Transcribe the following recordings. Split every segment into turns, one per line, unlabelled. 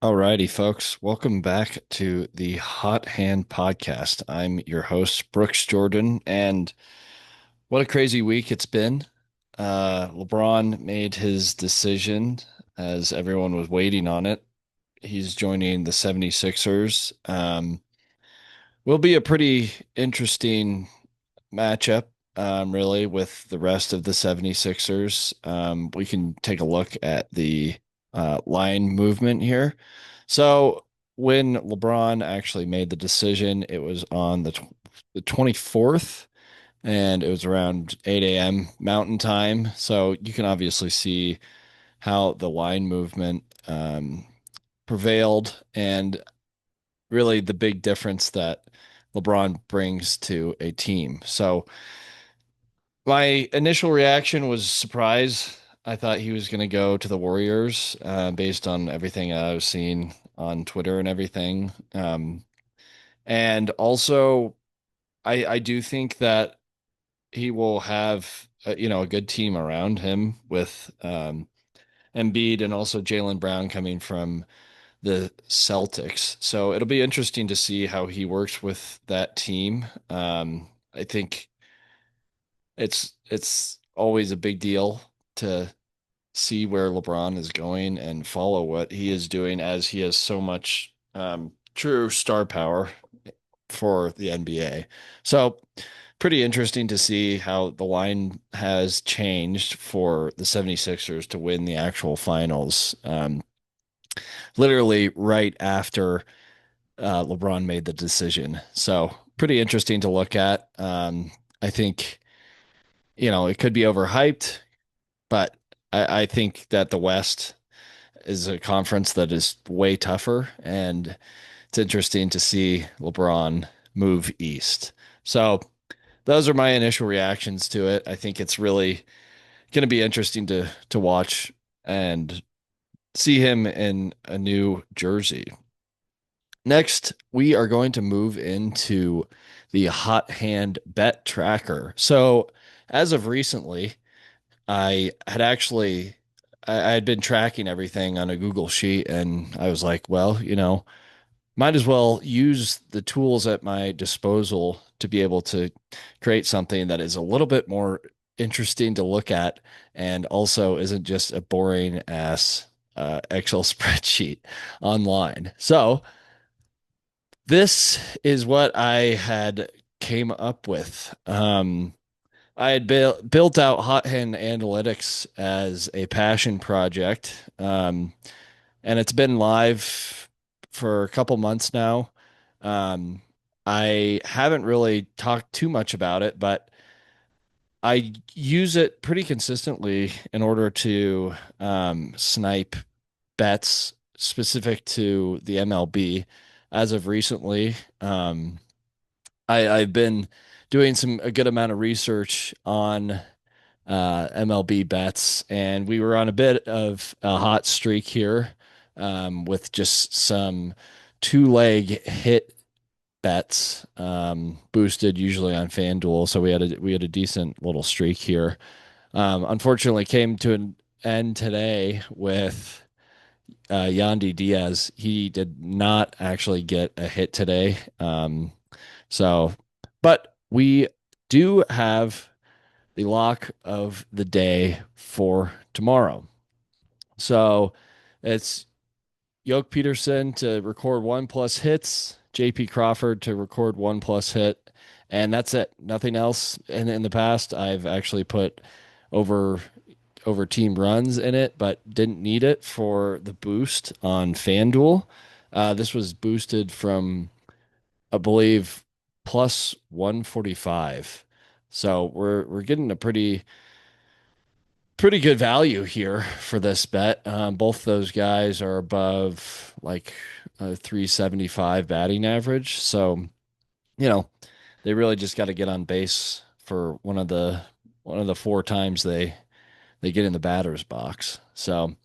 Alrighty, folks. Welcome back to the Hot Hand Podcast. I'm your host, Brooks Jordan, and what a crazy week it's been. LeBron made his decision as everyone was waiting on it. He's joining the 76ers. Will be a pretty interesting matchup, really, with the rest of the 76ers. We can take a look at the line movement here. So when LeBron actually made the decision, it was on the 24th, and it was around 8 a.m. Mountain Time. So you can obviously see how the line movement prevailed, and really the big difference that LeBron brings to a team. So my initial reaction was surprise. I thought he was going to go to the Warriors, based on everything I was seeing on Twitter and everything. And also, I do think that he will have a good team around him with Embiid and also Jaylen Brown coming from the Celtics. So it'll be interesting to see how he works with that team. I think it's always a big deal to see where LeBron is going and follow what he is doing, as he has so much true star power for the NBA. So pretty interesting to see how the line has changed for the 76ers to win the actual finals. Literally right after LeBron made the decision. So pretty interesting to look at. I think, it could be overhyped, but I think that the West is a conference that is way tougher, and it's interesting to see LeBron move east. So those are my initial reactions to it. I think it's really going to be interesting to watch and see him in a new jersey. Next, we are going to move into the hot hand bet tracker. So, as of recently, I had actually I had been tracking everything on a Google sheet, and I was like, well, might as well use the tools at my disposal to be able to create something that is a little bit more interesting to look at and also isn't just a boring ass Excel spreadsheet online. So this is what I had came up with. I had built out Hot Hand Analytics as a passion project, and it's been live for a couple months now. Um, I haven't really talked too much about it, but I use it pretty consistently in order to snipe bets specific to the MLB. As of recently, I've been doing a good amount of research on MLB bets, and we were on a bit of a hot streak here, with just some two-leg hit bets, boosted usually on FanDuel. So we had a decent little streak here. Unfortunately, came to an end today with Yandy Diaz. He did not actually get a hit today. So, but we do have the lock of the day for tomorrow. So it's Yoke Peterson to record one plus hits, JP Crawford to record one plus hit, and that's it. Nothing else. And in the past, I've actually put over team runs in it, but didn't need it for the boost on FanDuel. This was boosted from, I believe, plus 145. So we're getting a pretty good value here for this bet. Both those guys are above like a 375 batting average. So, you know, they really just got to get on base for one of the four times they get in the batter's box. So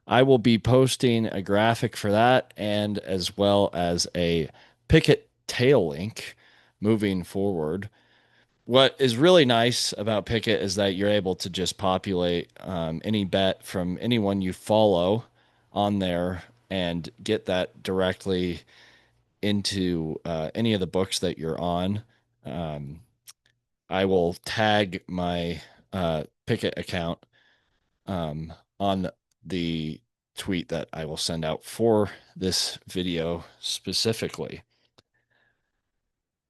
I will be posting a graphic for that, and as well as a Pikkit tail link moving forward. What is really nice about Pikkit is that you're able to just populate any bet from anyone you follow on there and get that directly into any of the books that you're on, um, I will tag my Pikkit account on the tweet that I will send out for this video specifically.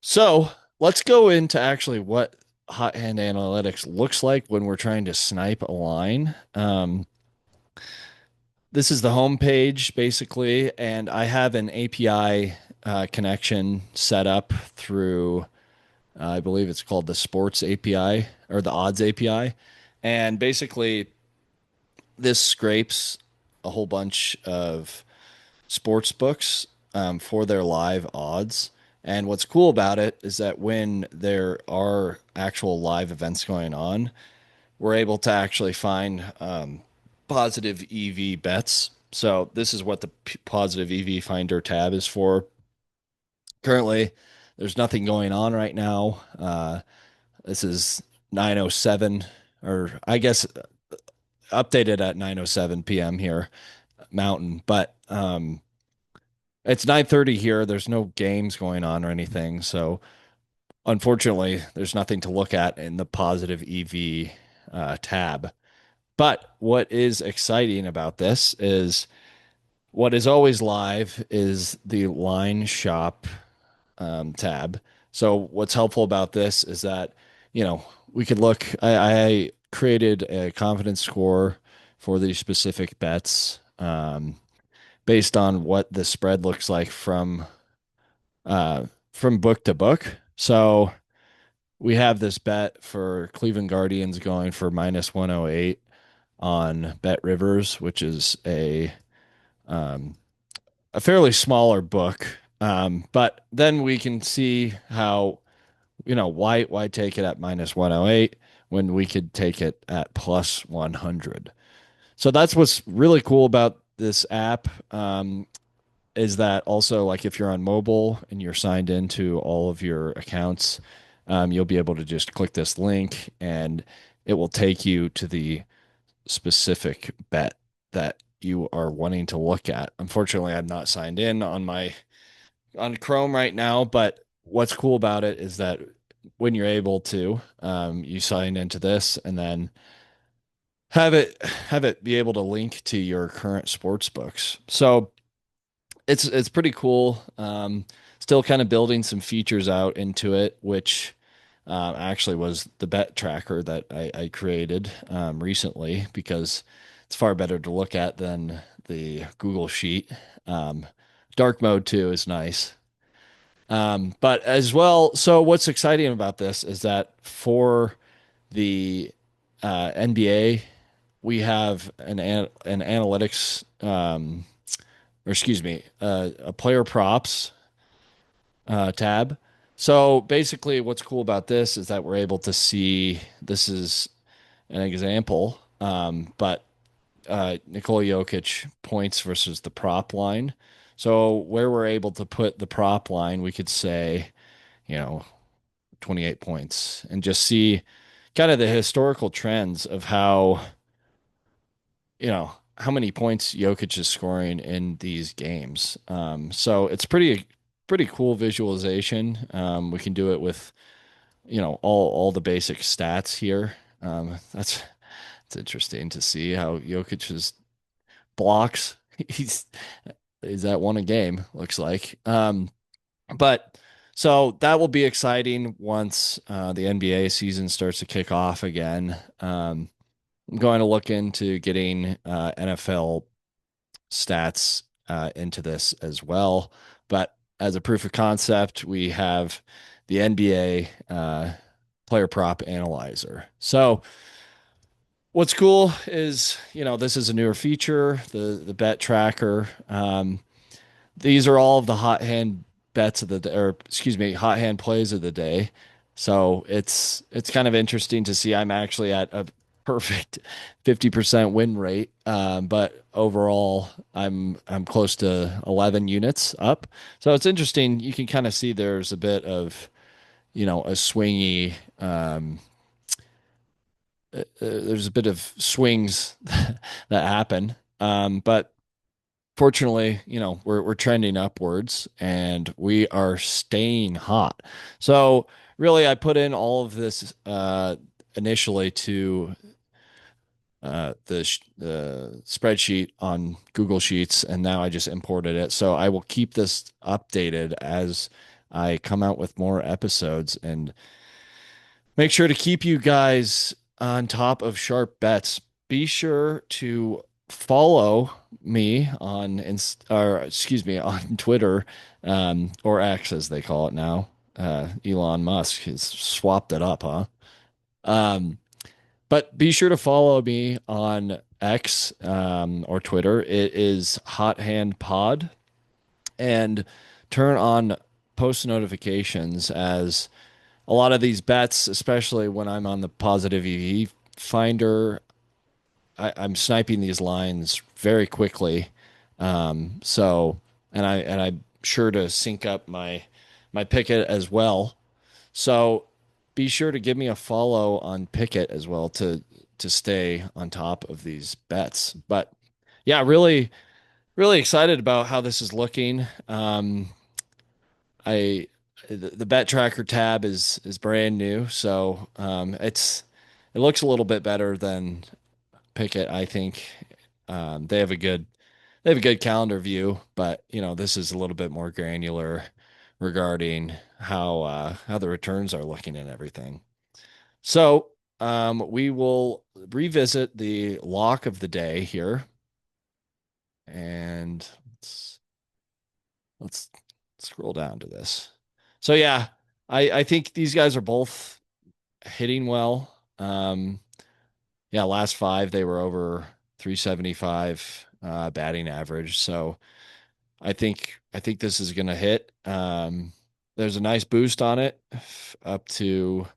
So let's go into actually what hot hand analytics looks like when we're trying to snipe a line. This is the home page basically, and I have an API connection set up through, I believe it's called the Sports API or the Odds API. And basically, this scrapes a whole bunch of sports books for their live odds. And what's cool about it is that when there are actual live events going on, we're able to actually find positive EV bets. So this is what the positive EV finder tab is for. Currently, there's nothing going on right now. This is 9:07, or I guess updated at 9:07 p.m. here, Mountain. But it's 9:30 here. There's no games going on or anything. So unfortunately, there's nothing to look at in the positive EV tab. But what is exciting about this is what is always live is the line shop tab. So what's helpful about this is that, we could look, I created a confidence score for these specific bets based on what the spread looks like from book to book. So we have this bet for Cleveland Guardians going for minus 108 on Bet Rivers, which is um, a fairly smaller book. But then we can see how, why take it at minus 108 when we could take it at plus 100. So that's what's really cool about this app. Is that also like if you're on mobile and you're signed into all of your accounts, you'll be able to just click this link and it will take you to the specific bet that you are wanting to look at. Unfortunately, I'm not signed in on Chrome right now, but what's cool about it is that when you're able to, you sign into this and then have it be able to link to your current sports books. So it's pretty cool. Still kind of building some features out into it, which actually was the bet tracker that I created recently because it's far better to look at than the Google Sheet. Um, Dark mode too is nice. But as well, so what's exciting about this is that for the NBA, we have an analytics, or excuse me, a player props tab. So basically, what's cool about this is that we're able to see this is an example, but Nikola Jokic points versus the prop line. So where we're able to put the prop line, we could say, you know, 28 points and just see kind of the historical trends of how many points Jokic is scoring in these games. So it's pretty cool visualization. We can do it with all the basic stats here. That's it's interesting to see how Jokic's blocks. He's is that one a game looks like. But so that will be exciting once the NBA season starts to kick off again. I'm going to look into getting NFL stats into this as well. But as a proof of concept, we have the NBA player prop analyzer. So what's cool is, this is a newer feature, the bet tracker. These are all of the hot hand bets of the day, or excuse me, hot hand plays of the day. So it's kind of interesting to see I'm actually at a perfect 50% win rate. But overall I'm close to 11 units up. So it's interesting. You can kind of see there's a bit of, a swingy, there's a bit of swings that happen. But fortunately, we're trending upwards and we are staying hot. So really, I put in all of this initially to the spreadsheet on Google Sheets, and now I just imported it. So I will keep this updated as I come out with more episodes and make sure to keep you guys on top of sharp bets. Be sure to follow me on or excuse me on Twitter, or X as they call it now. Elon Musk has swapped it up, huh? Um, but be sure to follow me on X, or Twitter. It is Hot Hand Pod, and turn on post notifications as a lot of these bets, especially when I'm on the positive EV finder, I'm sniping these lines very quickly. So, and I'm sure to sync up my Pikkit as well. So be sure to give me a follow on Pikkit as well to stay on top of these bets. But yeah, really excited about how this is looking. I the bet tracker tab is brand new, so it looks a little bit better than Pickett, I think. They have a good calendar view, but this is a little bit more granular regarding how the returns are looking and everything. So we will revisit the lock of the day here, and let's scroll down to this. So yeah, I think these guys are both hitting well. Yeah, last five they were over 375 batting average. So I think this is gonna hit. There's a nice boost on it, up to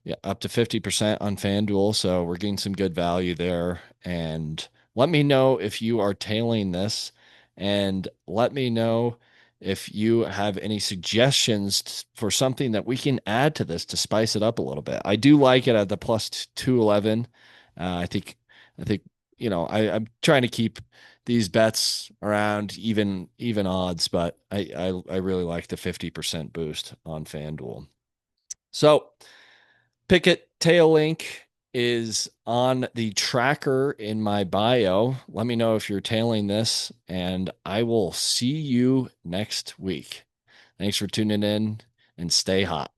yeah, up to 50% on FanDuel. So we're getting some good value there. And let me know if you are tailing this. And let me know if you have any suggestions for something that we can add to this to spice it up a little bit. I do like it at the plus 211. I think, I'm trying to keep these bets around even odds, but I really like the 50% boost on FanDuel. So Pickett tail link is on the tracker in my bio. Let me know if you're tailing this, and I will see you next week. Thanks for tuning in and stay hot.